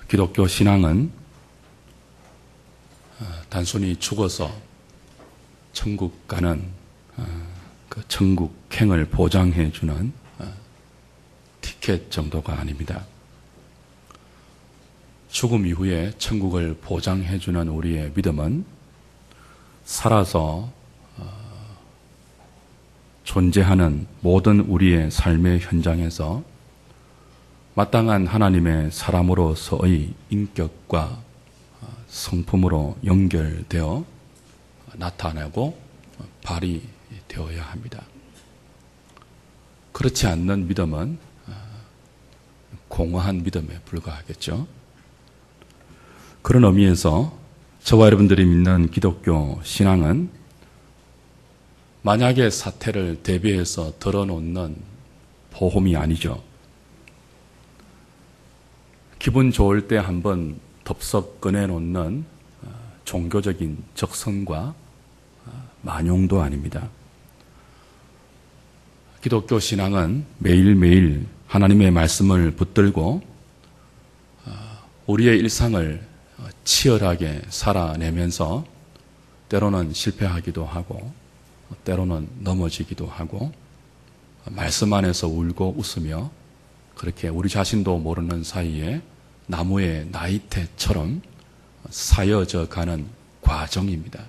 기독교 신앙은 단순히 죽어서 천국 가는 그 천국행을 보장해 주는 티켓 정도가 아닙니다. 죽음 이후에 천국을 보장해 주는 우리의 믿음은 살아서 존재하는 모든 우리의 삶의 현장에서 마땅한 하나님의 사람으로서의 인격과 성품으로 연결되어 나타나고 발휘되어야 합니다. 그렇지 않는 믿음은 공허한 믿음에 불과하겠죠. 그런 의미에서 저와 여러분들이 믿는 기독교 신앙은 만약의 사태를 대비해서 덜어놓는 보험이 아니죠. 기분 좋을 때 한번 덥석 꺼내놓는 종교적인 적성과 만용도 아닙니다. 기독교 신앙은 매일매일 하나님의 말씀을 붙들고 우리의 일상을 치열하게 살아내면서 때로는 실패하기도 하고 때로는 넘어지기도 하고 말씀 안에서 울고 웃으며 그렇게 우리 자신도 모르는 사이에 나무의 나이테처럼 사여져 가는 과정입니다.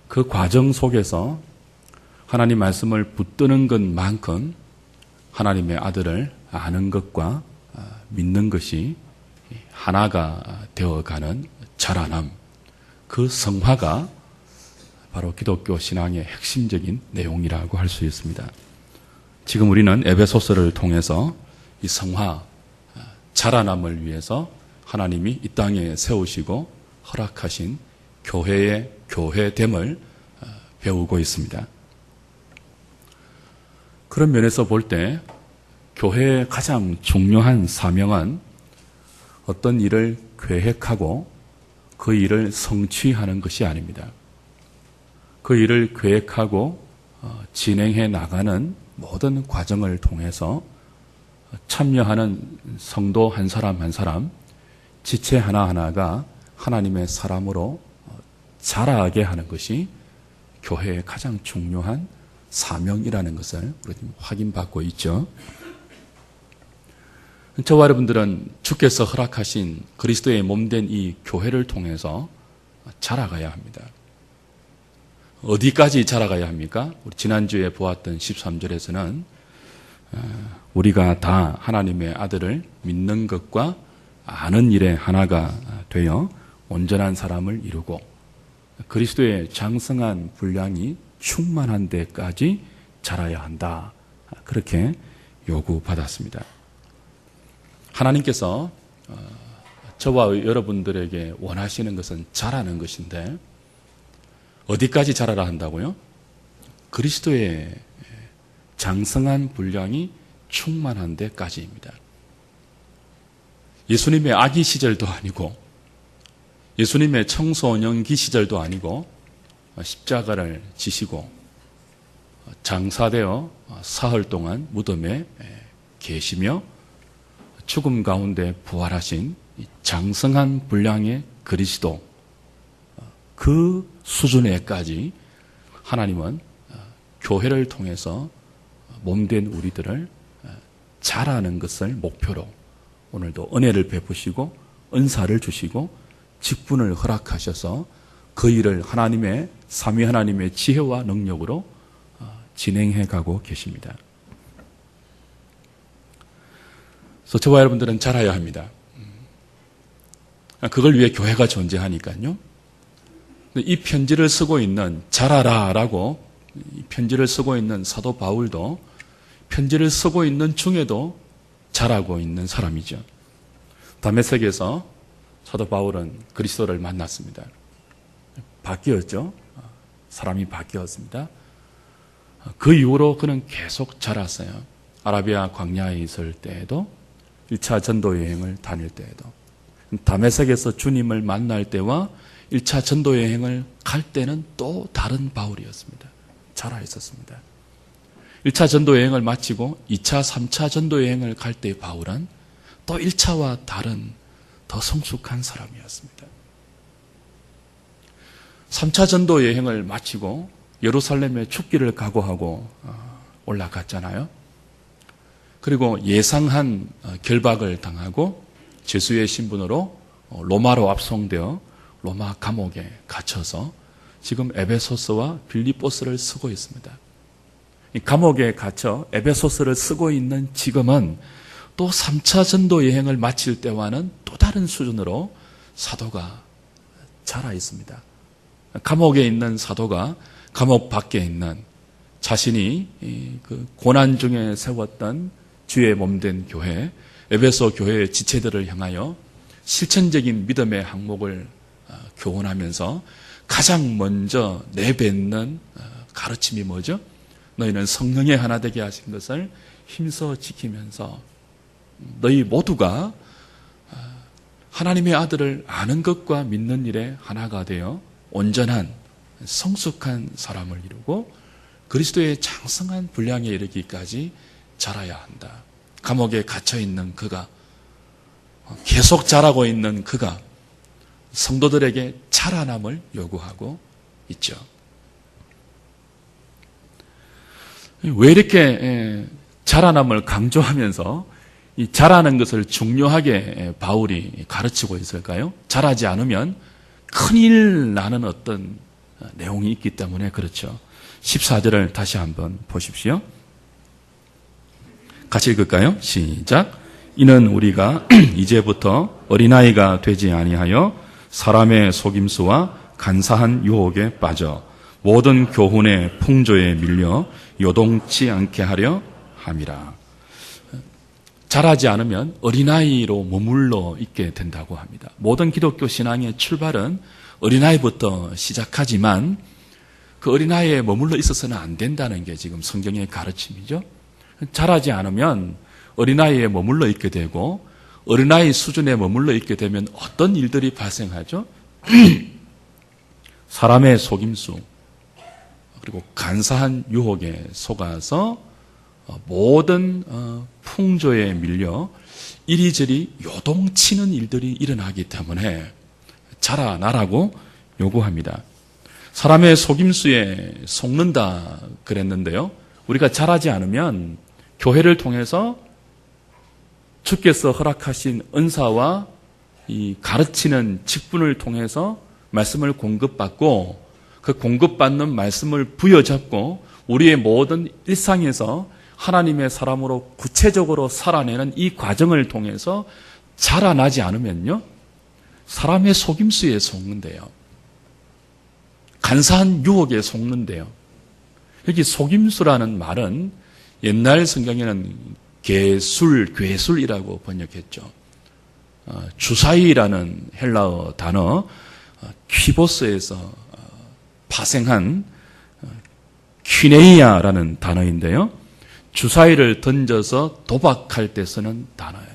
그 과정 속에서 하나님 말씀을 붙드는 것만큼 하나님의 아들을 아는 것과 믿는 것이 하나가 되어가는 자라남, 그 성화가 바로 기독교 신앙의 핵심적인 내용이라고 할 수 있습니다. 지금 우리는 에베소서를 통해서 이 성화, 자라남을 위해서 하나님이 이 땅에 세우시고 허락하신 교회의 교회됨을 배우고 있습니다. 그런 면에서 볼 때 교회의 가장 중요한 사명은 어떤 일을 계획하고 그 일을 성취하는 것이 아닙니다. 그 일을 계획하고 진행해 나가는 모든 과정을 통해서 참여하는 성도 한 사람 한 사람, 지체 하나하나가 하나님의 사람으로 자라게 하는 것이 교회의 가장 중요한 사명이라는 것을 우리 확인받고 있죠. 저와 여러분들은 주께서 허락하신 그리스도의 몸된 이 교회를 통해서 자라가야 합니다. 어디까지 자라가야 합니까? 우리 지난주에 보았던 13절에서는 우리가 다 하나님의 아들을 믿는 것과 아는 일에 하나가 되어 온전한 사람을 이루고 그리스도의 장성한 분량이 충만한 데까지 자라야 한다. 그렇게 요구받았습니다. 하나님께서 저와 여러분들에게 원하시는 것은 자라는 것인데 어디까지 자라라 한다고요? 그리스도의 장성한 분량이 충만한 데까지입니다. 예수님의 아기 시절도 아니고 예수님의 청소년기 시절도 아니고 십자가를 지시고 장사되어 사흘 동안 무덤에 계시며 죽음 가운데 부활하신 장성한 분량의 그리스도, 그 수준에까지 하나님은 교회를 통해서 몸된 우리들을 자라는 것을 목표로 오늘도 은혜를 베푸시고 은사를 주시고 직분을 허락하셔서 그 일을 하나님의 삼위 하나님의 지혜와 능력으로 진행해 가고 계십니다. 그래서 저와 여러분들은 자라야 합니다. 그걸 위해 교회가 존재하니까요. 이 편지를 쓰고 있는 자라라라고 이 편지를 쓰고 있는 사도 바울도 편지를 쓰고 있는 중에도 자라고 있는 사람이죠. 다메섹에서 사도 바울은 그리스도를 만났습니다. 바뀌었죠. 사람이 바뀌었습니다. 그 이후로 그는 계속 자랐어요. 아라비아 광야에 있을 때에도 1차 전도 여행을 다닐 때에도 다메섹에서 주님을 만날 때와 1차 전도 여행을 갈 때는 또 다른 바울이었습니다. 자라 있었습니다. 1차 전도 여행을 마치고 2차, 3차 전도 여행을 갈 때의 바울은 또 1차와 다른 더 성숙한 사람이었습니다. 3차 전도 여행을 마치고 예루살렘에 죽기를 각오하고 올라갔잖아요. 그리고 예상한 결박을 당하고 제수의 신분으로 로마로 압송되어 로마 감옥에 갇혀서 지금 에베소서와 빌립보서를 쓰고 있습니다. 이 감옥에 갇혀 에베소서를 쓰고 있는 지금은 또 3차 전도 여행을 마칠 때와는 또 다른 수준으로 사도가 자라 있습니다. 감옥에 있는 사도가 감옥 밖에 있는 자신이 그 고난 중에 세웠던 주의 몸된 교회, 에베소 교회의 지체들을 향하여 실천적인 믿음의 항목을 교훈하면서 가장 먼저 내뱉는 가르침이 뭐죠? 너희는 성령의 하나 되게 하신 것을 힘써 지키면서 너희 모두가 하나님의 아들을 아는 것과 믿는 일에 하나가 되어 온전한 성숙한 사람을 이루고 그리스도의 장성한 분량에 이르기까지 자라야 한다. 감옥에 갇혀있는 그가, 계속 자라고 있는 그가 성도들에게 자라남을 요구하고 있죠. 왜 이렇게 자라남을 강조하면서 이 자라는 것을 중요하게 바울이 가르치고 있을까요? 자라지 않으면 큰일 나는 어떤 내용이 있기 때문에 그렇죠. 14절을 다시 한번 보십시오. 같이 읽을까요? 시작. 이는 우리가 이제부터 어린아이가 되지 아니하여 사람의 속임수와 간사한 유혹에 빠져 모든 교훈의 풍조에 밀려 요동치 않게 하려 함이라. 자라지 않으면 어린아이로 머물러 있게 된다고 합니다. 모든 기독교 신앙의 출발은 어린아이부터 시작하지만 그 어린아이에 머물러 있어서는 안 된다는 게 지금 성경의 가르침이죠. 자라지 않으면 어린아이에 머물러 있게 되고 어린아이 수준에 머물러 있게 되면 어떤 일들이 발생하죠? 사람의 속임수 그리고 간사한 유혹에 속아서 모든 풍조에 밀려 이리저리 요동치는 일들이 일어나기 때문에 자라나라고 요구합니다. 사람의 속임수에 속는다 그랬는데요. 우리가 자라지 않으면 교회를 통해서 주께서 허락하신 은사와 이 가르치는 직분을 통해서 말씀을 공급받고 그 공급받는 말씀을 부여잡고 우리의 모든 일상에서 하나님의 사람으로 구체적으로 살아내는 이 과정을 통해서 자라나지 않으면요. 사람의 속임수에 속는데요. 간사한 유혹에 속는데요. 여기 속임수라는 말은 옛날 성경에는 괴술이라고 번역했죠. 주사위라는 헬라어 단어 퀴보스에서 파생한 퀴네이아라는 단어인데요. 주사위를 던져서 도박할 때 쓰는 단어예요.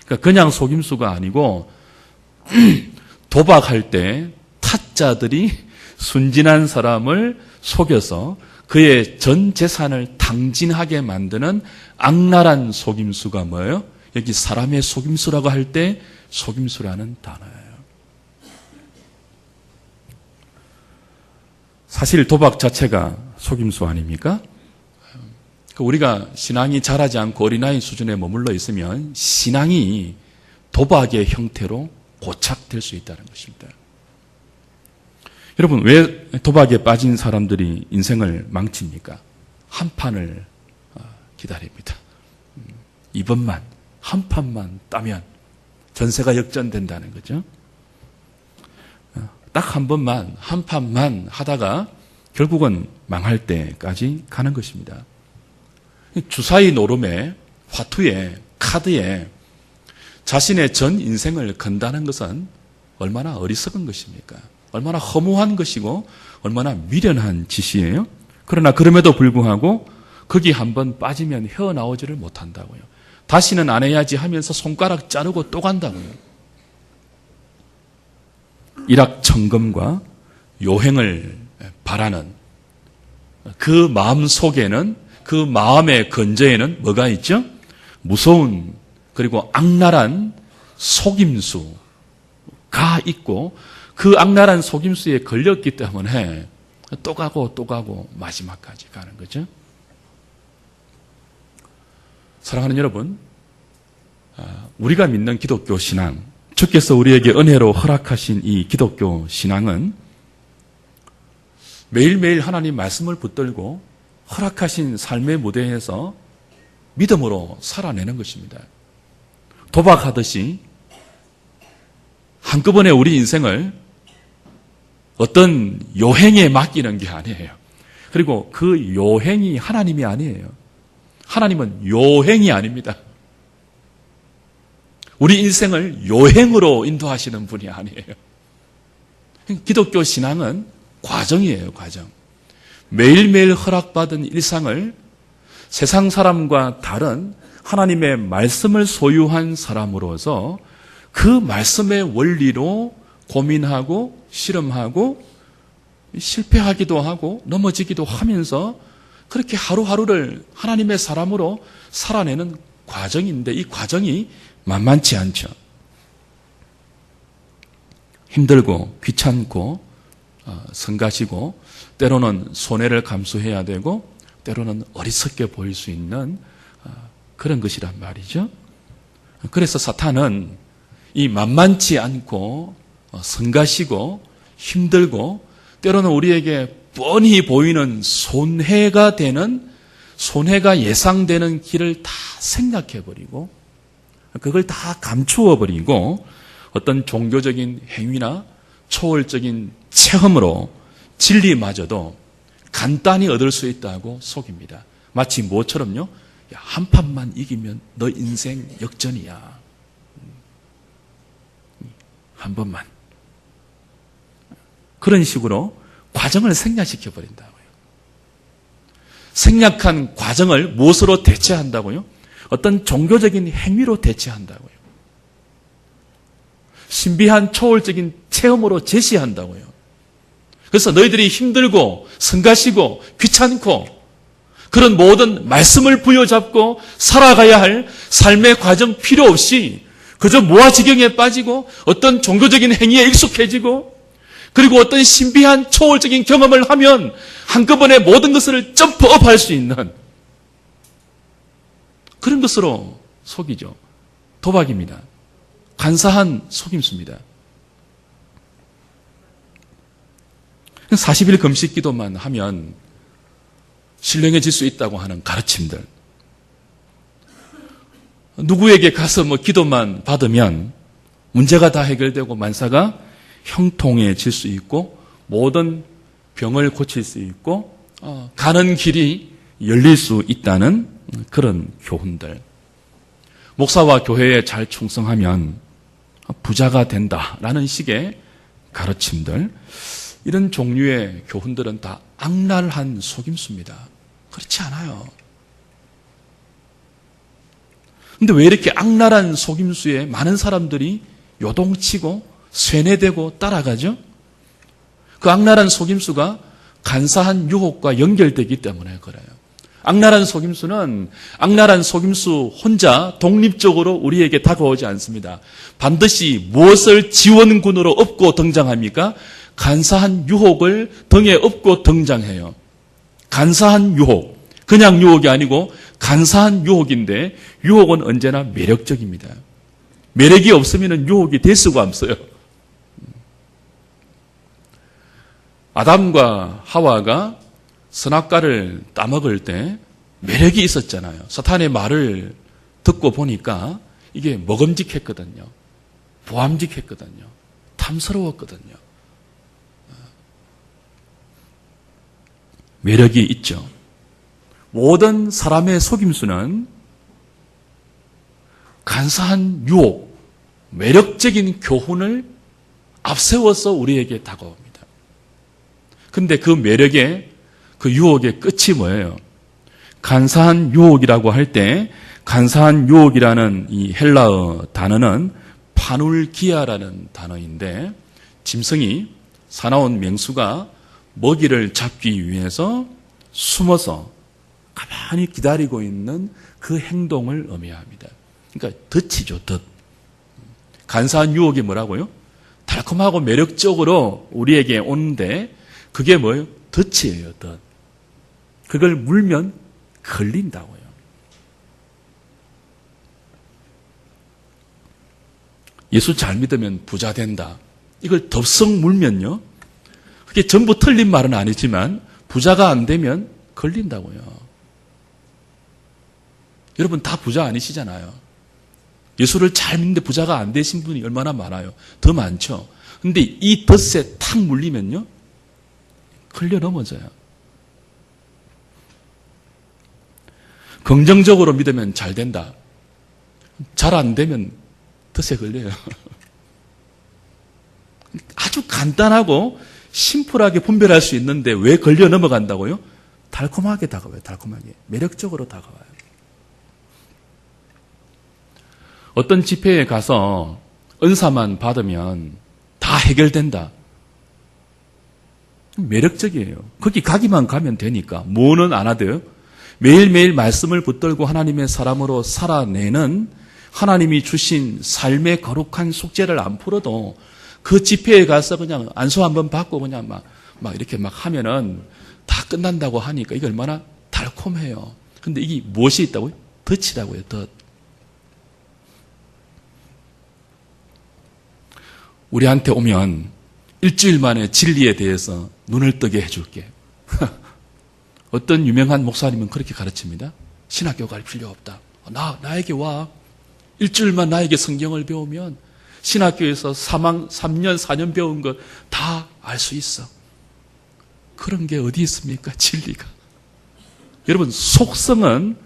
그러니까 그냥 속임수가 아니고 도박할 때 타짜들이 순진한 사람을 속여서 그의 전 재산을 탕진하게 만드는 악랄한 속임수가 뭐예요? 여기 사람의 속임수라고 할 때 속임수라는 단어예요. 사실 도박 자체가 속임수 아닙니까? 우리가 신앙이 자라지 않고 어린아이 수준에 머물러 있으면 신앙이 도박의 형태로 고착될 수 있다는 것입니다. 여러분, 왜 도박에 빠진 사람들이 인생을 망칩니까? 한 판을 기다립니다. 이번만, 한 판만 따면 전세가 역전된다는 거죠. 딱 한 번만, 한 판만 하다가 결국은 망할 때까지 가는 것입니다. 주사위 노름에, 화투에, 카드에 자신의 전 인생을 건다는 것은 얼마나 어리석은 것입니까? 얼마나 허무한 것이고 얼마나 미련한 짓이에요. 그러나 그럼에도 불구하고 거기 한번 빠지면 헤어나오지를 못한다고요. 다시는 안 해야지 하면서 손가락 자르고 또 간다고요. 일확천금과 요행을 바라는 그 마음 속에는, 그 마음의 근저에는 뭐가 있죠? 무서운 그리고 악랄한 속임수가 있고 그 악랄한 속임수에 걸렸기 때문에 또 가고 마지막까지 가는 거죠. 사랑하는 여러분, 우리가 믿는 기독교 신앙, 주께서 우리에게 은혜로 허락하신 이 기독교 신앙은 매일매일 하나님 말씀을 붙들고 허락하신 삶의 무대에서 믿음으로 살아내는 것입니다. 도박하듯이 한꺼번에 우리 인생을 어떤 요행에 맡기는 게 아니에요. 그리고 그 요행이 하나님이 아니에요. 하나님은 요행이 아닙니다. 우리 인생을 요행으로 인도하시는 분이 아니에요. 기독교 신앙은 과정이에요, 과정. 매일매일 허락받은 일상을 세상 사람과 다른 하나님의 말씀을 소유한 사람으로서 그 말씀의 원리로 고민하고 실험하고 실패하기도 하고 넘어지기도 하면서 그렇게 하루하루를 하나님의 사람으로 살아내는 과정인데 이 과정이 만만치 않죠. 힘들고 귀찮고 성가시고 때로는 손해를 감수해야 되고 때로는 어리석게 보일 수 있는 그런 것이란 말이죠. 그래서 사탄은 이 만만치 않고 성가시고 힘들고 때로는 우리에게 뻔히 보이는 손해가 예상되는 길을 다 생각해버리고 그걸 다 감추어버리고 어떤 종교적인 행위나 초월적인 체험으로 진리마저도 간단히 얻을 수 있다고 속입니다. 마치 뭐처럼요? 야, 한 판만 이기면 너 인생 역전이야. 한 번만. 그런 식으로 과정을 생략시켜 버린다고요. 생략한 과정을 무엇으로 대체한다고요? 어떤 종교적인 행위로 대체한다고요. 신비한 초월적인 체험으로 제시한다고요. 그래서 너희들이 힘들고 성가시고 귀찮고 그런 모든 말씀을 부여잡고 살아가야 할 삶의 과정 필요 없이 그저 무아지경에 빠지고 어떤 종교적인 행위에 익숙해지고 그리고 어떤 신비한 초월적인 경험을 하면 한꺼번에 모든 것을 점프업할 수 있는 그런 것으로 속이죠. 도박입니다. 간사한 속임수입니다. 40일 금식 기도만 하면 신령해질 수 있다고 하는 가르침들. 누구에게 가서 기도만 받으면 문제가 다 해결되고 만사가 형통해질 수 있고 모든 병을 고칠 수 있고 가는 길이 열릴 수 있다는 그런 교훈들. 목사와 교회에 잘 충성하면 부자가 된다라는 식의 가르침들. 이런 종류의 교훈들은 다 악랄한 속임수입니다. 그렇지 않아요. 근데 왜 이렇게 악랄한 속임수에 많은 사람들이 요동치고 쇠뇌되고 따라가죠? 그 악랄한 속임수가 간사한 유혹과 연결되기 때문에 그래요. 악랄한 속임수는 악랄한 속임수 혼자 독립적으로 우리에게 다가오지 않습니다. 반드시 무엇을 지원군으로 업고 등장합니까? 간사한 유혹을 등에 업고 등장해요. 간사한 유혹. 그냥 유혹이 아니고 간사한 유혹인데 유혹은 언제나 매력적입니다. 매력이 없으면 유혹이 될 수가 없어요. 아담과 하와가 선악과를 따먹을 때 매력이 있었잖아요. 사탄의 말을 듣고 보니까 이게 먹음직했거든요. 보암직했거든요. 탐스러웠거든요. 매력이 있죠. 모든 사람의 속임수는 간사한 유혹, 매력적인 교훈을 앞세워서 우리에게 다가옵니다. 근데 그 매력의 그 유혹의 끝이 뭐예요? 간사한 유혹이라고 할 때 간사한 유혹이라는 이 헬라어 단어는 파눌기아라는 단어인데 짐승이 사나운 맹수가 먹이를 잡기 위해서 숨어서 가만히 기다리고 있는 그 행동을 의미합니다. 그러니까 덫이죠, 덫. 간사한 유혹이 뭐라고요? 달콤하고 매력적으로 우리에게 오는데 그게 뭐예요? 덫이에요, 덫. 그걸 물면 걸린다고요. 예수 잘 믿으면 부자 된다. 이걸 덥석 물면요. 그게 전부 틀린 말은 아니지만 부자가 안 되면 걸린다고요. 여러분 다 부자 아니시잖아요. 예수를 잘 믿는데 부자가 안 되신 분이 얼마나 많아요. 더 많죠. 근데 이 덫에 탁 물리면요. 걸려 넘어져요. 긍정적으로 믿으면 잘 된다. 잘 안 되면 덫에 걸려요. 아주 간단하고 심플하게 분별할 수 있는데 왜 걸려 넘어간다고요? 달콤하게 다가와요. 달콤하게. 매력적으로 다가와요. 어떤 집회에 가서 은사만 받으면 다 해결된다. 매력적이에요. 거기 가기만 가면 되니까 뭐는 안 하대요. 매일매일 말씀을 붙들고 하나님의 사람으로 살아내는 하나님이 주신 삶의 거룩한 숙제를 안 풀어도 그 집회에 가서 그냥 안수 한번 받고 그냥 막 이렇게 막 하면은 다 끝난다고 하니까 이게 얼마나 달콤해요. 근데 이게 무엇이 있다고요? 덫이라고요, 덫. 우리한테 오면 일주일 만에 진리에 대해서 눈을 뜨게 해줄게. 어떤 유명한 목사님은 그렇게 가르칩니다. 신학교 갈 필요 없다. 나에게 와. 일주일만 나에게 성경을 배우면 신학교에서 3년, 4년 배운 거 다 알 수 있어. 그런 게 어디 있습니까? 진리가. 여러분, 속성은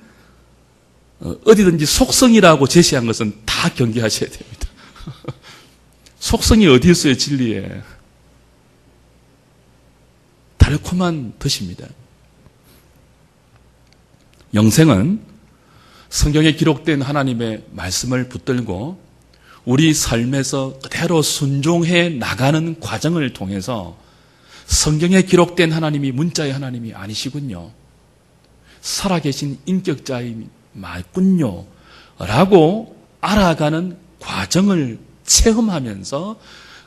어디든지 속성이라고 제시한 것은 다 경계하셔야 됩니다. 속성이 어디 있어요, 진리에? 달콤한 덫입니다. 영생은 성경에 기록된 하나님의 말씀을 붙들고 우리 삶에서 그대로 순종해 나가는 과정을 통해서 성경에 기록된 하나님이 문자의 하나님이 아니시군요. 살아계신 인격자이 맞군요. 라고 알아가는 과정을 체험하면서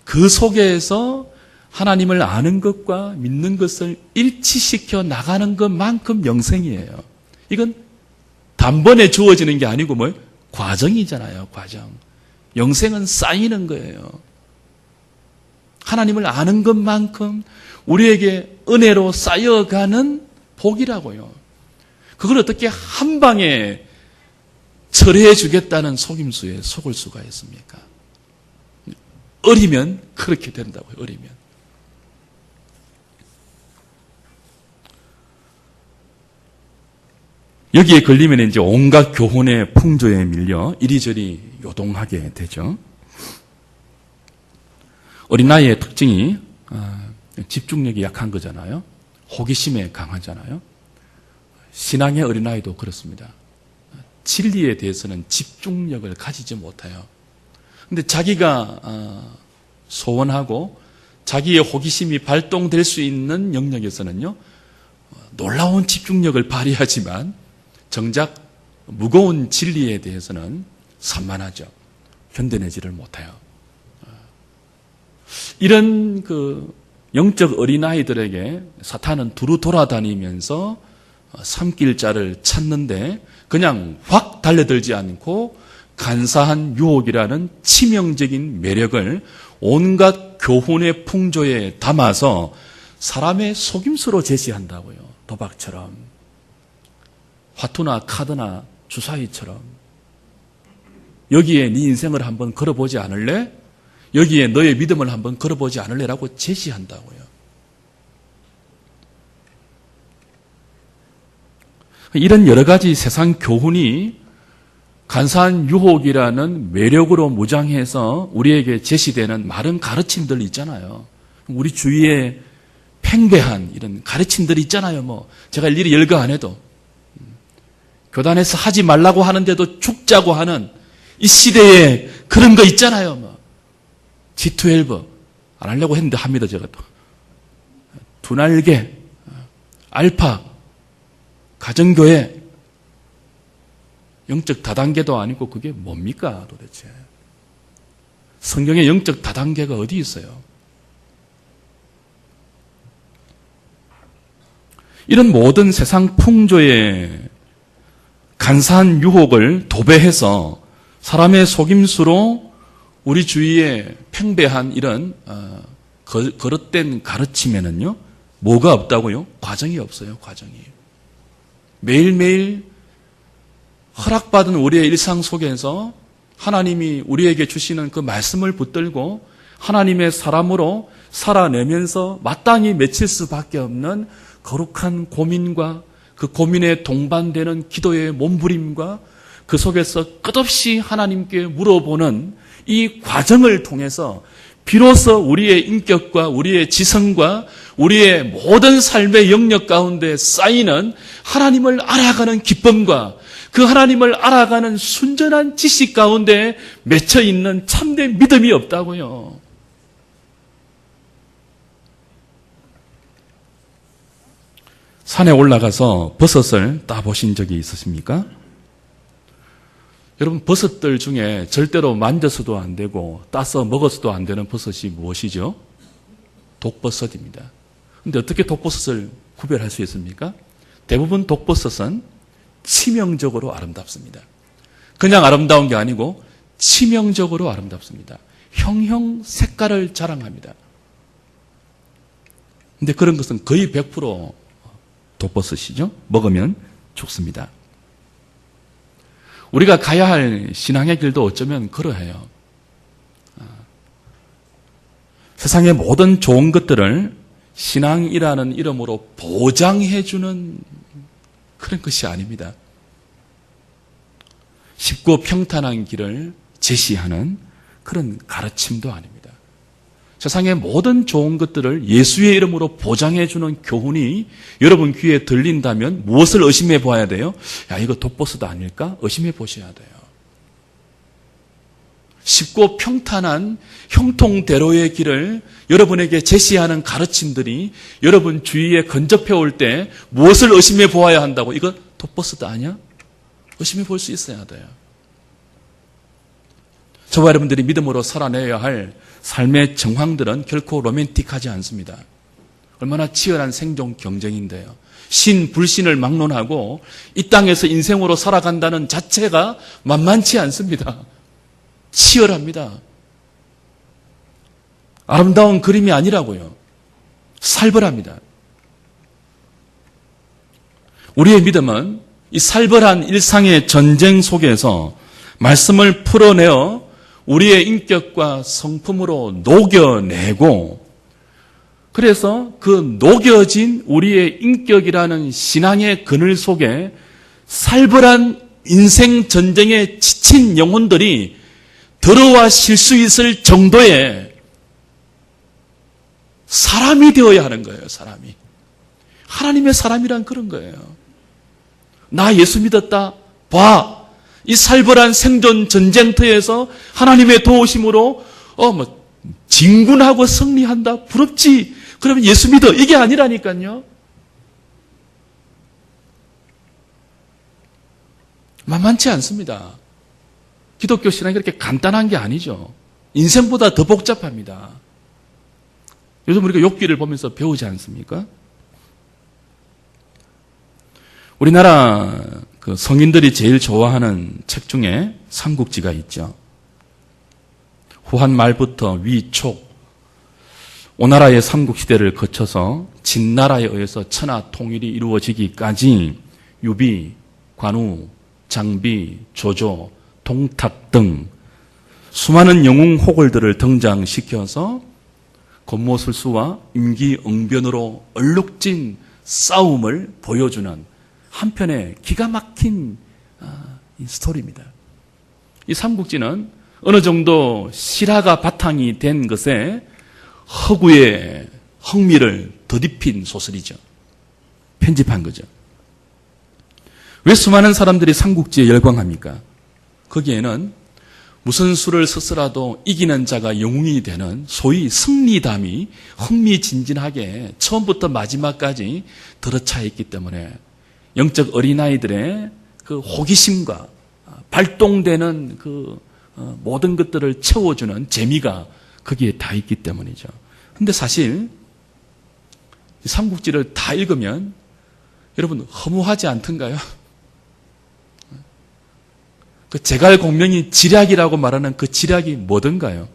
그 속에서 하나님을 아는 것과 믿는 것을 일치시켜 나가는 것만큼 영생이에요. 이건 단번에 주어지는 게 아니고 뭐예요? 과정이잖아요, 과정. 영생은 쌓이는 거예요. 하나님을 아는 것만큼 우리에게 은혜로 쌓여가는 복이라고요. 그걸 어떻게 한 방에 철회해 주겠다는 속임수에 속을 수가 있습니까? 어리면 그렇게 된다고요, 어리면. 여기에 걸리면 이제 온갖 교훈의 풍조에 밀려 이리저리 요동하게 되죠. 어린아이의 특징이 집중력이 약한 거잖아요. 호기심에 강하잖아요. 신앙의 어린아이도 그렇습니다. 진리에 대해서는 집중력을 가지지 못해요. 근데 자기가 소원하고 자기의 호기심이 발동될 수 있는 영역에서는요, 놀라운 집중력을 발휘하지만 정작 무거운 진리에 대해서는 산만하죠. 견뎌내지를 못해요. 이런 영적 어린아이들에게 사탄은 두루 돌아다니면서 삼킬 자를 찾는데 그냥 확 달려들지 않고 간사한 유혹이라는 치명적인 매력을 온갖 교훈의 풍조에 담아서 사람의 속임수로 제시한다고요. 도박처럼. 화투나 카드나 주사위처럼. 여기에 네 인생을 한번 걸어보지 않을래? 여기에 너의 믿음을 한번 걸어보지 않을래라고 제시한다고요. 이런 여러 가지 세상 교훈이 간사한 유혹이라는 매력으로 무장해서 우리에게 제시되는 많은 가르침들 있잖아요. 우리 주위에 팽배한 이런 가르침들이 있잖아요. 제가 일일이 열거 안 해도. 교단에서 하지 말라고 하는데도 죽자고 하는 이 시대에 그런 거 있잖아요. G12 안 하려고 했는데 합니다, 제가 또. 두날개, 알파, 가정교회, 영적 다단계도 아니고 그게 뭡니까 도대체. 성경의 영적 다단계가 어디 있어요? 이런 모든 세상 풍조의 간사한 유혹을 도배해서 사람의 속임수로 우리 주위에 팽배한 이런 거릇된 가르침에는요, 뭐가 없다고요? 과정이 없어요. 과정이. 매일매일 허락받은 우리의 일상 속에서 하나님이 우리에게 주시는 그 말씀을 붙들고 하나님의 사람으로 살아내면서 마땅히 맺힐 수밖에 없는 거룩한 고민과 그 고민에 동반되는 기도의 몸부림과 그 속에서 끝없이 하나님께 물어보는 이 과정을 통해서 비로소 우리의 인격과 우리의 지성과 우리의 모든 삶의 영역 가운데 쌓이는 하나님을 알아가는 기쁨과 그 하나님을 알아가는 순전한 지식 가운데 맺혀 있는 참된 믿음이 없다고요. 산에 올라가서 버섯을 따보신 적이 있으십니까? 여러분, 버섯들 중에 절대로 만져서도 안 되고 따서 먹어서도 안 되는 버섯이 무엇이죠? 독버섯입니다. 그런데 어떻게 독버섯을 구별할 수 있습니까? 대부분 독버섯은 치명적으로 아름답습니다. 그냥 아름다운 게 아니고 치명적으로 아름답습니다. 형형 색깔을 자랑합니다. 그런데 그런 것은 거의 100% 독버섯이죠. 먹으면 죽습니다. 우리가 가야 할 신앙의 길도 어쩌면 그러해요. 세상의 모든 좋은 것들을 신앙이라는 이름으로 보장해주는 그런 것이 아닙니다. 쉽고 평탄한 길을 제시하는 그런 가르침도 아닙니다. 세상의 모든 좋은 것들을 예수의 이름으로 보장해주는 교훈이 여러분 귀에 들린다면 무엇을 의심해 봐야 돼요? 야, 이거 독버섯 아닐까? 의심해 보셔야 돼요. 쉽고 평탄한 형통대로의 길을 여러분에게 제시하는 가르침들이 여러분 주위에 근접해 올 때 무엇을 의심해 보아야 한다고? 이거 독버섯 아니야? 의심해 볼 수 있어야 돼요. 저와 여러분들이 믿음으로 살아내야 할 삶의 정황들은 결코 로맨틱하지 않습니다. 얼마나 치열한 생존 경쟁인데요. 신, 불신을 막론하고 이 땅에서 인생으로 살아간다는 자체가 만만치 않습니다. 치열합니다. 아름다운 그림이 아니라고요. 살벌합니다. 우리의 믿음은 이 살벌한 일상의 전쟁 속에서 말씀을 풀어내어 우리의 인격과 성품으로 녹여내고 그래서 그 녹여진 우리의 인격이라는 신앙의 그늘 속에 살벌한 인생 전쟁에 지친 영혼들이 들어와 쉴 수 있을 정도의 사람이 되어야 하는 거예요. 사람이. 하나님의 사람이란 그런 거예요. 나 예수 믿었다. 봐. 이 살벌한 생존 전쟁터에서 하나님의 도우심으로 진군하고 승리한다. 부럽지. 그러면 예수 믿어. 이게 아니라니까요. 만만치 않습니다. 기독교 신앙이 그렇게 간단한 게 아니죠. 인생보다 더 복잡합니다. 요즘 우리가 욥기를 보면서 배우지 않습니까? 우리나라 그 성인들이 제일 좋아하는 책 중에 삼국지가 있죠. 후한 말부터 위촉, 오나라의 삼국시대를 거쳐서 진나라에 의해서 천하 통일이 이루어지기까지 유비, 관우, 장비, 조조, 동탁 등 수많은 영웅 호걸들을 등장시켜서 권모술수와 임기응변으로 얼룩진 싸움을 보여주는 한편의 기가 막힌 스토리입니다. 이 삼국지는 어느 정도 실화가 바탕이 된 것에 허구의 흥미를 덧입힌 소설이죠. 편집한 거죠. 왜 수많은 사람들이 삼국지에 열광합니까? 거기에는 무슨 수를 썼으라도 이기는 자가 영웅이 되는 소위 승리담이 흥미진진하게 처음부터 마지막까지 들어차 있기 때문에 영적 어린아이들의 그 호기심과 발동되는 그 모든 것들을 채워주는 재미가 거기에 다 있기 때문이죠. 근데 사실 삼국지를 다 읽으면 여러분 허무하지 않던가요? 그 제갈공명이 지략이라고 말하는 그 지략이 뭐던가요?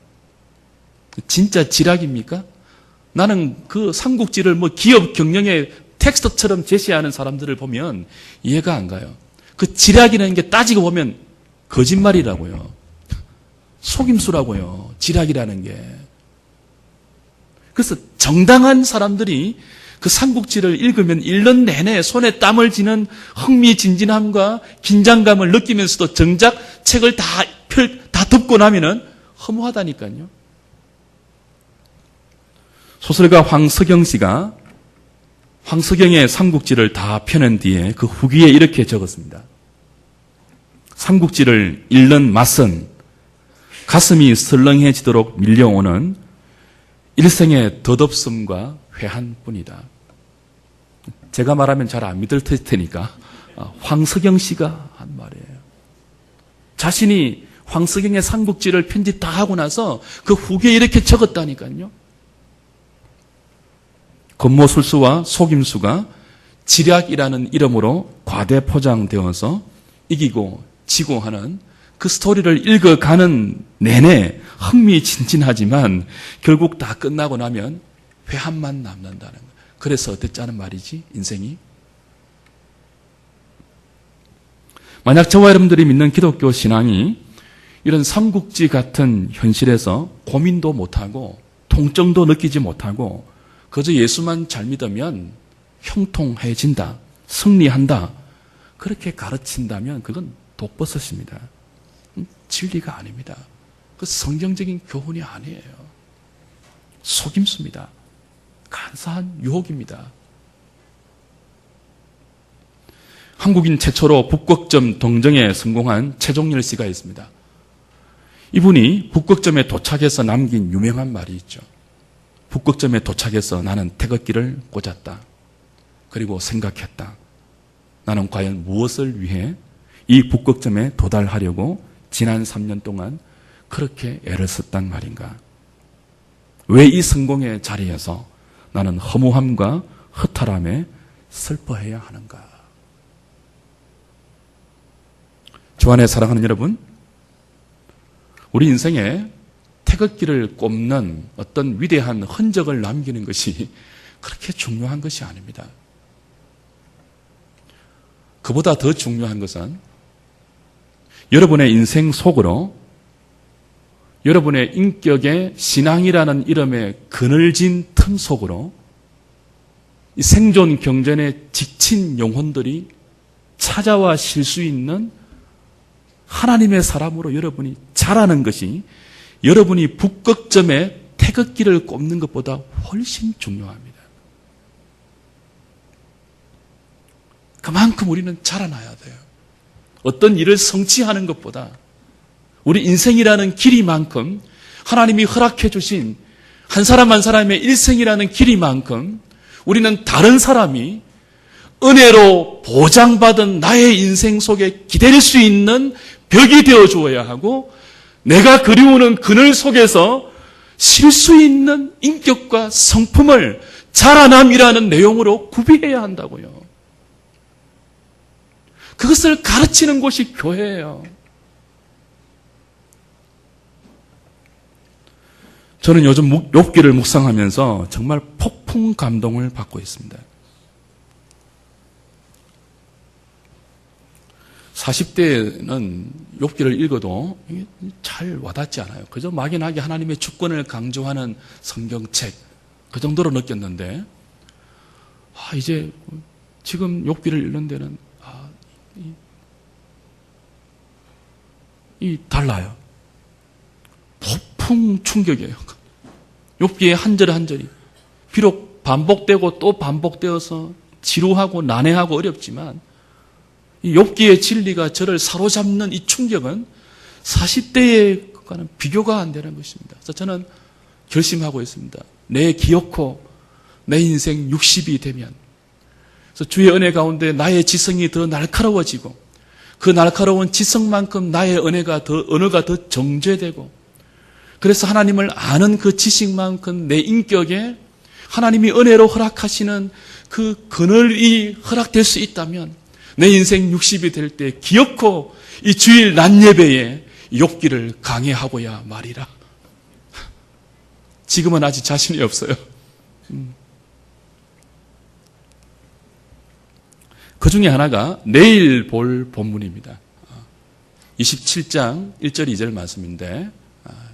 진짜 지략입니까? 나는 그 삼국지를 뭐 기업 경영의 텍스트처럼 제시하는 사람들을 보면 이해가 안 가요. 그 지략이라는 게 따지고 보면 거짓말이라고요. 속임수라고요. 지략이라는 게. 그래서 정당한 사람들이 그 삼국지를 읽으면 1년 내내 손에 땀을 쥐는 흥미진진함과 긴장감을 느끼면서도 정작 책을 다 덮고 나면은 허무하다니까요. 소설가 황석영 씨가 황석영의 삼국지를 다 펴낸 뒤에 그 후기에 이렇게 적었습니다. 삼국지를 읽는 맛은 가슴이 설렁해지도록 밀려오는 일생의 덧없음과 회한뿐이다. 제가 말하면 잘 안 믿을 테니까 황석영 씨가 한 말이에요. 자신이 황석영의 삼국지를 편집 다 하고 나서 그 후기에 이렇게 적었다니까요. 겉모술수와 속임수가 지략이라는 이름으로 과대 포장되어서 이기고 지고 하는 그 스토리를 읽어가는 내내 흥미진진하지만 결국 다 끝나고 나면 회한만 남는다는 거예요. 그래서 어땠자는 말이지, 인생이? 만약 저와 여러분들이 믿는 기독교 신앙이 이런 삼국지 같은 현실에서 고민도 못하고 통증도 느끼지 못하고 그저 예수만 잘 믿으면 형통해진다, 승리한다, 그렇게 가르친다면 그건 독버섯입니다. 진리가 아닙니다. 그 성경적인 교훈이 아니에요. 속임수입니다. 간사한 유혹입니다. 한국인 최초로 북극점 동정에 성공한 최종열 씨가 있습니다. 이분이 북극점에 도착해서 남긴 유명한 말이 있죠. 북극점에 도착해서 나는 태극기를 꽂았다. 그리고 생각했다. 나는 과연 무엇을 위해 이 북극점에 도달하려고 지난 3년 동안 그렇게 애를 썼단 말인가? 왜 이 성공의 자리에서 나는 허무함과 허탈함에 슬퍼해야 하는가? 주 안에 사랑하는 여러분, 우리 인생에 태극기를 꼽는 어떤 위대한 흔적을 남기는 것이 그렇게 중요한 것이 아닙니다. 그보다 더 중요한 것은 여러분의 인생 속으로 여러분의 인격의 신앙이라는 이름의 그늘진 틈 속으로 이 생존 경전에 지친 영혼들이 찾아와 쉴 수 있는 하나님의 사람으로 여러분이 자라는 것이 여러분이 북극점에 태극기를 꼽는 것보다 훨씬 중요합니다. 그만큼 우리는 자라나야 돼요. 어떤 일을 성취하는 것보다 우리 인생이라는 길이만큼 하나님이 허락해 주신 한 사람 한 사람의 일생이라는 길이만큼 우리는 다른 사람이 은혜로 보장받은 나의 인생 속에 기댈 수 있는 벽이 되어 주어야 하고 내가 그리우는 그늘 속에서 쉴 수 있는 인격과 성품을 자라남이라는 내용으로 구비해야 한다고요. 그것을 가르치는 곳이 교회예요. 저는 요즘 욥기를 묵상하면서 정말 폭풍 감동을 받고 있습니다. 40대는 욥기를 읽어도 잘 와닿지 않아요. 그저 막연하게 하나님의 주권을 강조하는 성경책, 그 정도로 느꼈는데 이제 지금 욥기를 읽는 데는 달라요. 폭풍 충격이에요. 욥기의 한 절 한 절이 비록 반복되고 또 반복되어서 지루하고 난해하고 어렵지만 이 욥기의 진리가 저를 사로잡는 이 충격은 40대와는 비교가 안 되는 것입니다. 그래서 저는 결심하고 있습니다. 내 기어코 내 인생 60이 되면 그래서 주의 은혜 가운데 나의 지성이 더 날카로워지고 그 날카로운 지성만큼 나의 언어가 더 정죄되고, 그래서 하나님을 아는 그 지식만큼 내 인격에 하나님이 은혜로 허락하시는 그 그늘이 허락될 수 있다면 내 인생 60이 될 때 기어코 이 주일 낮 예배에 욥기를 강해하고야 말이라. 지금은 아직 자신이 없어요. 그 중에 하나가 내일 볼 본문입니다. 27장 1절 2절 말씀인데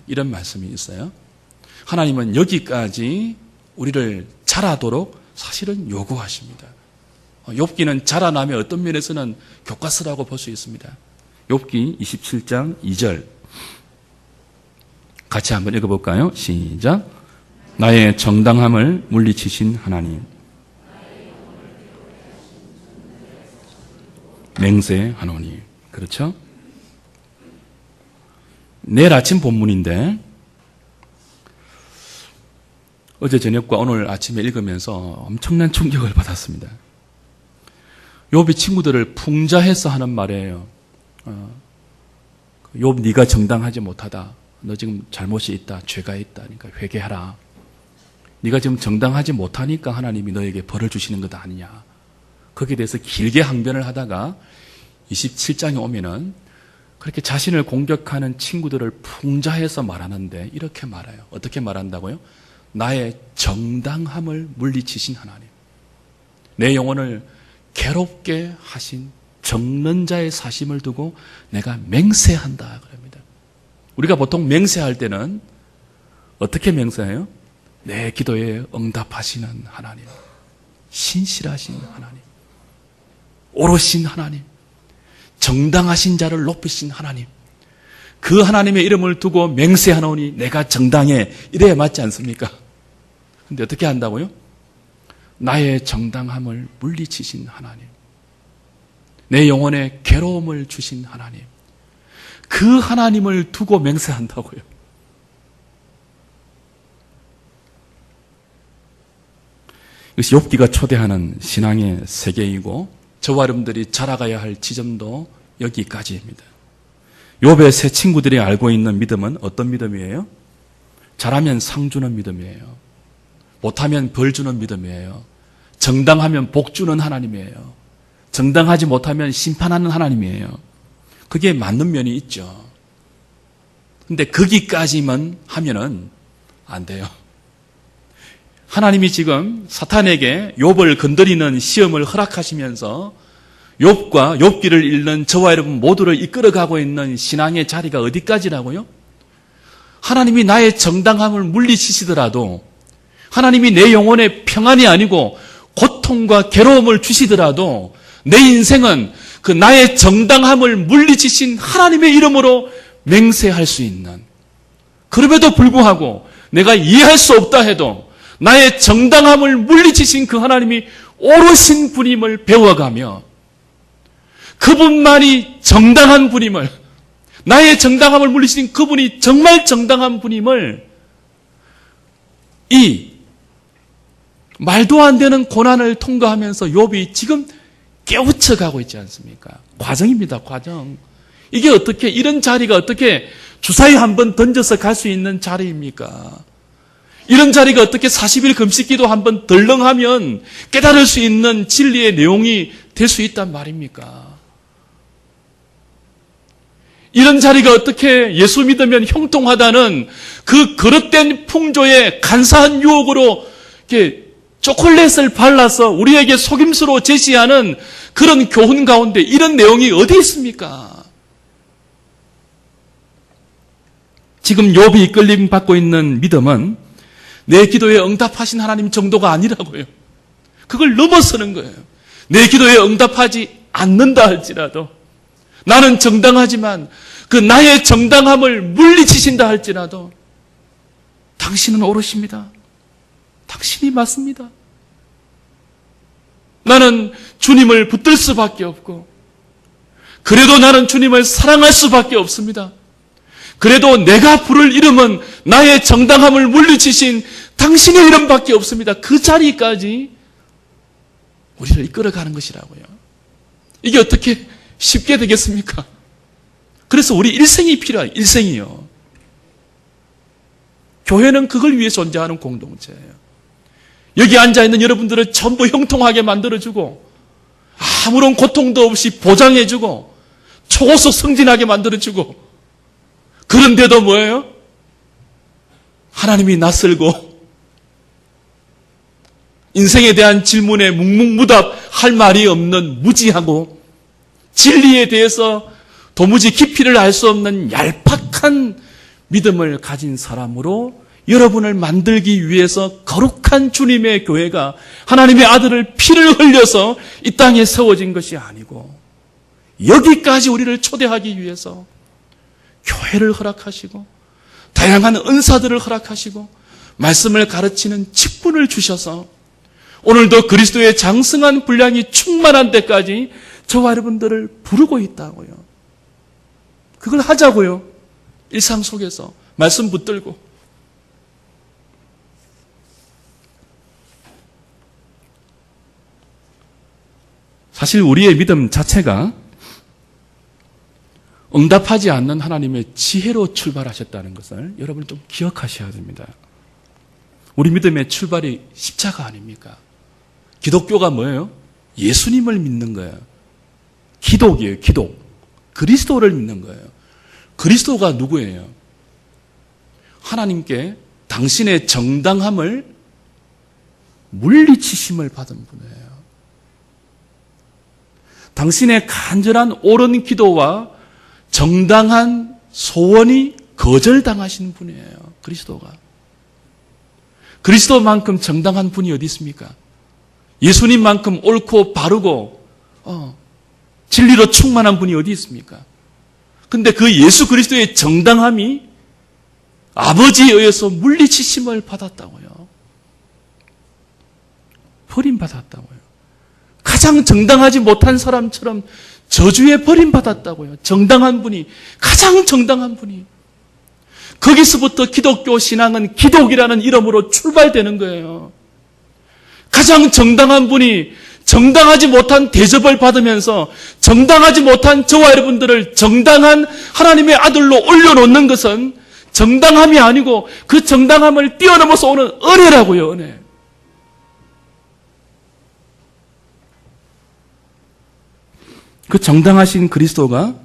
이런 말씀이 있어요. 하나님은 여기까지 우리를 자라도록 사실은 요구하십니다. 욥기는 자라남의 어떤 면에서는 교과서라고 볼 수 있습니다. 욥기 27장 2절 같이 한번 읽어볼까요? 시작. 나의 정당함을 물리치신 하나님, 맹세하노니. 그렇죠? 내일 아침 본문인데 어제 저녁과 오늘 아침에 읽으면서 엄청난 충격을 받았습니다. 욥이 친구들을 풍자해서 하는 말이에요. 욥 네가 정당하지 못하다. 너 지금 잘못이 있다. 죄가 있다. 그러니까 회개하라. 네가 지금 정당하지 못하니까 하나님이 너에게 벌을 주시는 것 아니냐. 거기에 대해서 길게 항변을 하다가 27장에 오면은 그렇게 자신을 공격하는 친구들을 풍자해서 말하는데 이렇게 말해요. 어떻게 말한다고요? 나의 정당함을 물리치신 하나님, 내 영혼을 괴롭게 하신 적는 자의 사심을 두고 내가 맹세한다 그럽니다. 우리가 보통 맹세할 때는 어떻게 맹세해요? 내 기도에 응답하시는 하나님, 신실하신 하나님, 오롯신 하나님, 정당하신 자를 높이신 하나님, 그 하나님의 이름을 두고 맹세하노니 내가 정당해, 이래야 맞지 않습니까? 근데 어떻게 한다고요? 나의 정당함을 물리치신 하나님, 내 영혼에 괴로움을 주신 하나님, 그 하나님을 두고 맹세한다고요. 이것이 욥기가 초대하는 신앙의 세계이고 저와 여러분들이 자라가야 할 지점도 여기까지입니다. 욥의 세 친구들이 알고 있는 믿음은 어떤 믿음이에요? 잘하면 상 주는 믿음이에요. 못하면 벌 주는 믿음이에요. 정당하면 복 주는 하나님이에요. 정당하지 못하면 심판하는 하나님이에요. 그게 맞는 면이 있죠. 근데 거기까지만 하면은 안 돼요. 하나님이 지금 사탄에게 욥을 건드리는 시험을 허락하시면서 욥과 욥기를 읽는 저와 여러분 모두를 이끌어가고 있는 신앙의 자리가 어디까지라고요? 하나님이 나의 정당함을 물리치시더라도, 하나님이 내 영혼에 평안이 아니고 고통과 괴로움을 주시더라도 내 인생은 그 나의 정당함을 물리치신 하나님의 이름으로 맹세할 수 있는, 그럼에도 불구하고 내가 이해할 수 없다 해도 나의 정당함을 물리치신 그 하나님이 오롯신 분임을 배워가며 그분만이 정당한 분임을, 나의 정당함을 물리치신 그분이 정말 정당한 분임을, 이 말도 안 되는 고난을 통과하면서 욥이 지금 깨우쳐가고 있지 않습니까? 과정입니다, 과정. 이게 어떻게, 이런 자리가 어떻게 주사위 한번 던져서 갈 수 있는 자리입니까? 이런 자리가 어떻게 40일 금식기도 한번 덜렁하면 깨달을 수 있는 진리의 내용이 될 수 있단 말입니까? 이런 자리가 어떻게 예수 믿으면 형통하다는 그 그릇된 풍조의 간사한 유혹으로 이렇게 초콜릿을 발라서 우리에게 속임수로 제시하는 그런 교훈 가운데 이런 내용이 어디 있습니까? 지금 욥이 이끌림 받고 있는 믿음은 내 기도에 응답하신 하나님 정도가 아니라고요. 그걸 넘어서는 거예요. 내 기도에 응답하지 않는다 할지라도, 나는 정당하지만 그 나의 정당함을 물리치신다 할지라도 당신은 옳으십니다. 당신이 맞습니다. 나는 주님을 붙들 수밖에 없고, 그래도 나는 주님을 사랑할 수밖에 없습니다. 그래도 내가 부를 이름은 나의 정당함을 물리치신 당신의 이름밖에 없습니다. 그 자리까지 우리를 이끌어가는 것이라고요. 이게 어떻게 쉽게 되겠습니까? 그래서 우리 일생이 필요해요. 일생이요. 교회는 그걸 위해 존재하는 공동체예요. 여기 앉아있는 여러분들을 전부 형통하게 만들어주고 아무런 고통도 없이 보장해주고 초고속 승진하게 만들어주고 그런데도 뭐예요? 하나님이 낯설고 인생에 대한 질문에 묵묵무답 할 말이 없는 무지하고 진리에 대해서 도무지 깊이를 알 수 없는 얄팍한 믿음을 가진 사람으로 여러분을 만들기 위해서 거룩한 주님의 교회가 하나님의 아들을 피를 흘려서 이 땅에 세워진 것이 아니고 여기까지 우리를 초대하기 위해서 교회를 허락하시고 다양한 은사들을 허락하시고 말씀을 가르치는 직분을 주셔서 오늘도 그리스도의 장성한 분량이 충만한 데까지 저와 여러분들을 부르고 있다고요. 그걸 하자고요. 일상 속에서 말씀 붙들고 사실 우리의 믿음 자체가 응답하지 않는 하나님의 지혜로 출발하셨다는 것을 여러분 좀 기억하셔야 됩니다. 우리 믿음의 출발이 십자가 아닙니까? 기독교가 뭐예요? 예수님을 믿는 거예요. 기독이에요. 기독. 그리스도를 믿는 거예요. 그리스도가 누구예요? 하나님께 당신의 정당함을 물리치심을 받은 분이에요. 당신의 간절한 옳은 기도와 정당한 소원이 거절당하신 분이에요. 그리스도가. 그리스도만큼 정당한 분이 어디 있습니까? 예수님만큼 옳고 바르고 진리로 충만한 분이 어디 있습니까? 근데 그 예수 그리스도의 정당함이 아버지에 의해서 물리치심을 받았다고요. 버림받았다고요. 가장 정당하지 못한 사람처럼 저주에 버림받았다고요. 정당한 분이, 가장 정당한 분이. 거기서부터 기독교 신앙은 기독이라는 이름으로 출발되는 거예요. 가장 정당한 분이 정당하지 못한 대접을 받으면서 정당하지 못한 저와 여러분들을 정당한 하나님의 아들로 올려놓는 것은 정당함이 아니고 그 정당함을 뛰어넘어서 오는 은혜라고요. 은혜. 그 정당하신 그리스도가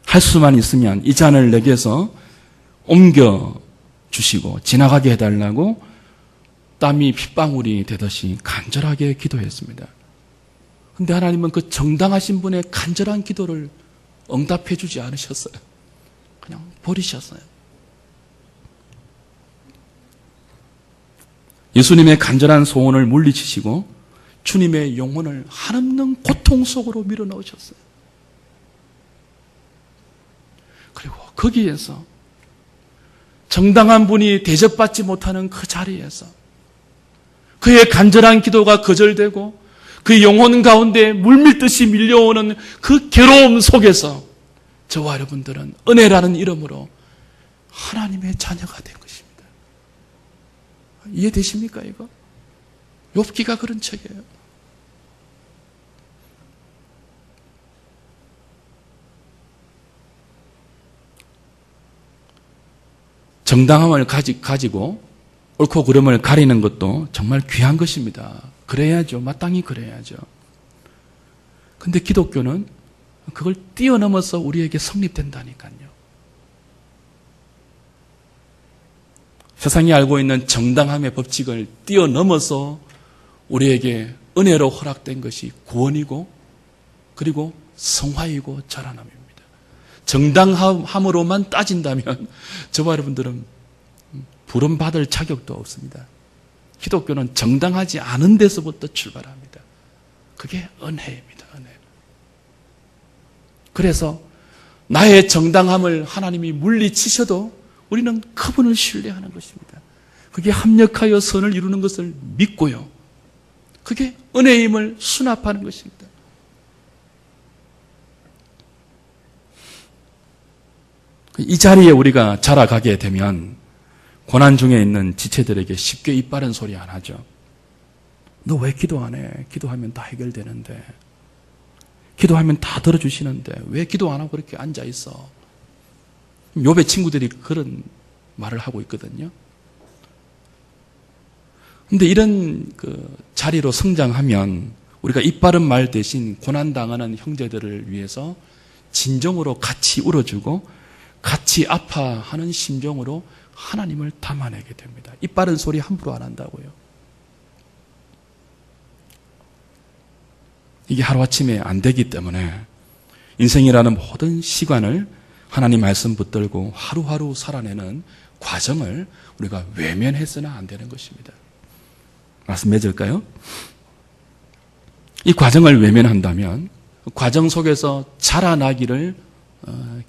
할 수만 있으면 이 잔을 내게서 옮겨 주시고 지나가게 해달라고 땀이 핏방울이 되듯이 간절하게 기도했습니다. 그런데 하나님은 그 정당하신 분의 간절한 기도를 응답해 주지 않으셨어요. 그냥 버리셨어요. 예수님의 간절한 소원을 물리치시고 주님의 영혼을 한없는 고통 속으로 밀어넣으셨어요. 그리고 거기에서 정당한 분이 대접받지 못하는 그 자리에서 그의 간절한 기도가 거절되고 그 영혼 가운데 물밀듯이 밀려오는 그 괴로움 속에서 저와 여러분들은 은혜라는 이름으로 하나님의 자녀가 된 것입니다. 이해되십니까 이거? 욥기가 그런 책이에요. 정당함을 가지고 옳고 그름을 가리는 것도 정말 귀한 것입니다. 그래야죠. 마땅히 그래야죠. 근데 기독교는 그걸 뛰어넘어서 우리에게 성립된다니까요. 세상이 알고 있는 정당함의 법칙을 뛰어넘어서 우리에게 은혜로 허락된 것이 구원이고 그리고 성화이고 자라남입니다. 정당함으로만 따진다면 저와 여러분들은 부름받을 자격도 없습니다. 기독교는 정당하지 않은 데서부터 출발합니다. 그게 은혜입니다. 은혜. 그래서 나의 정당함을 하나님이 물리치셔도 우리는 그분을 신뢰하는 것입니다. 그게 합력하여 선을 이루는 것을 믿고요. 그게 은혜임을 수납하는 것입니다. 이 자리에 우리가 자라가게 되면 고난 중에 있는 지체들에게 쉽게 입 바른 소리 안 하죠. 너 왜 기도 안 해? 기도하면 다 해결되는데. 기도하면 다 들어주시는데 왜 기도 안 하고 그렇게 앉아 있어? 욥의 친구들이 그런 말을 하고 있거든요. 근데 이런 자리로 성장하면 우리가 입 바른 말 대신 고난당하는 형제들을 위해서 진정으로 같이 울어주고 같이 아파하는 심정으로 하나님을 담아내게 됩니다. 입 바른 소리 함부로 안 한다고요. 이게 하루아침에 안 되기 때문에 인생이라는 모든 시간을 하나님 말씀 붙들고 하루하루 살아내는 과정을 우리가 외면해서는 안 되는 것입니다. 말씀 맺을까요? 이 과정을 외면한다면 과정 속에서 자라나기를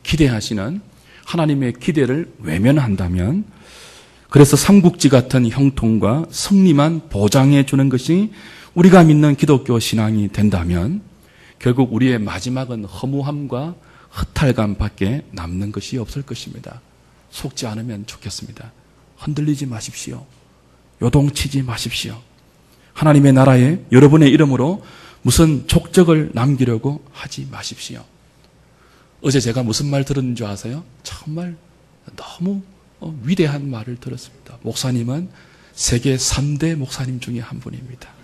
기대하시는 하나님의 기대를 외면한다면 그래서 삼국지 같은 형통과 승리만 보장해 주는 것이 우리가 믿는 기독교 신앙이 된다면 결국 우리의 마지막은 허무함과 허탈감밖에 남는 것이 없을 것입니다. 속지 않으면 좋겠습니다. 흔들리지 마십시오. 요동치지 마십시오. 하나님의 나라에 여러분의 이름으로 무슨 족적을 남기려고 하지 마십시오. 어제 제가 무슨 말 들었는 줄 아세요? 정말 너무 위대한 말을 들었습니다. 목사님은 세계 3대 목사님 중에 한 분입니다.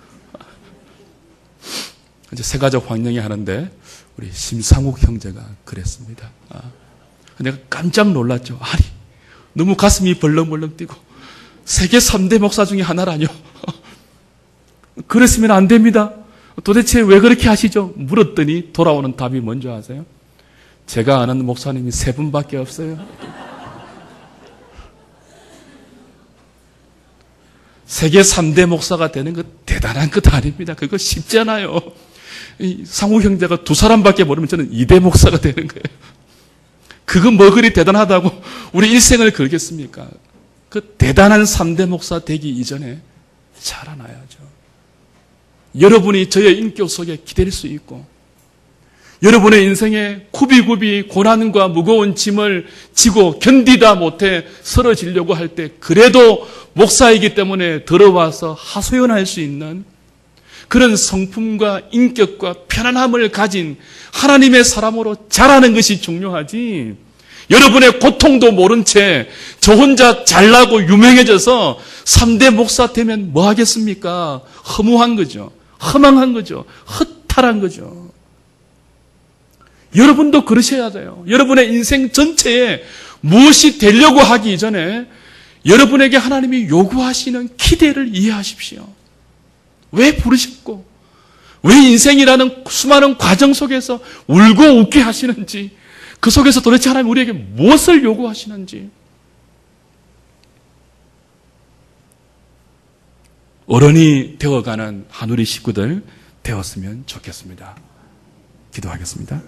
이제 세가족 환영회 하는데 우리 심상욱 형제가 그랬습니다. 내가 깜짝 놀랐죠. 아니, 너무 가슴이 벌렁벌렁 뛰고 세계 3대 목사 중에 하나라뇨. 그랬으면 안 됩니다. 도대체 왜 그렇게 하시죠? 물었더니 돌아오는 답이 뭔지 아세요? 제가 아는 목사님이 3분밖에 없어요. 세계 3대 목사가 되는 거 대단한 것 아닙니다. 그거 쉽잖아요. 상우 형제가 2사람밖에 모르면 저는 2대 목사가 되는 거예요. 그거 뭐 그리 대단하다고 우리 일생을 걸겠습니까? 그 대단한 3대 목사 되기 이전에 자라나야죠. 여러분이 저의 인격 속에 기댈 수 있고 여러분의 인생에 굽이굽이 고난과 무거운 짐을 지고 견디다 못해 쓰러지려고 할 때 그래도 목사이기 때문에 들어와서 하소연할 수 있는 그런 성품과 인격과 편안함을 가진 하나님의 사람으로 자라는 것이 중요하지. 여러분의 고통도 모른 채 저 혼자 잘나고 유명해져서 3대 목사 되면 뭐 하겠습니까? 허무한 거죠. 허망한 거죠. 허탈한 거죠. 여러분도 그러셔야 돼요. 여러분의 인생 전체에 무엇이 되려고 하기 전에 여러분에게 하나님이 요구하시는 기대를 이해하십시오. 왜 부르셨고 왜 인생이라는 수많은 과정 속에서 울고 웃게 하시는지 그 속에서 도대체 하나님 우리에게 무엇을 요구하시는지 어른이 되어가는 한우리 식구들 되었으면 좋겠습니다. 기도하겠습니다.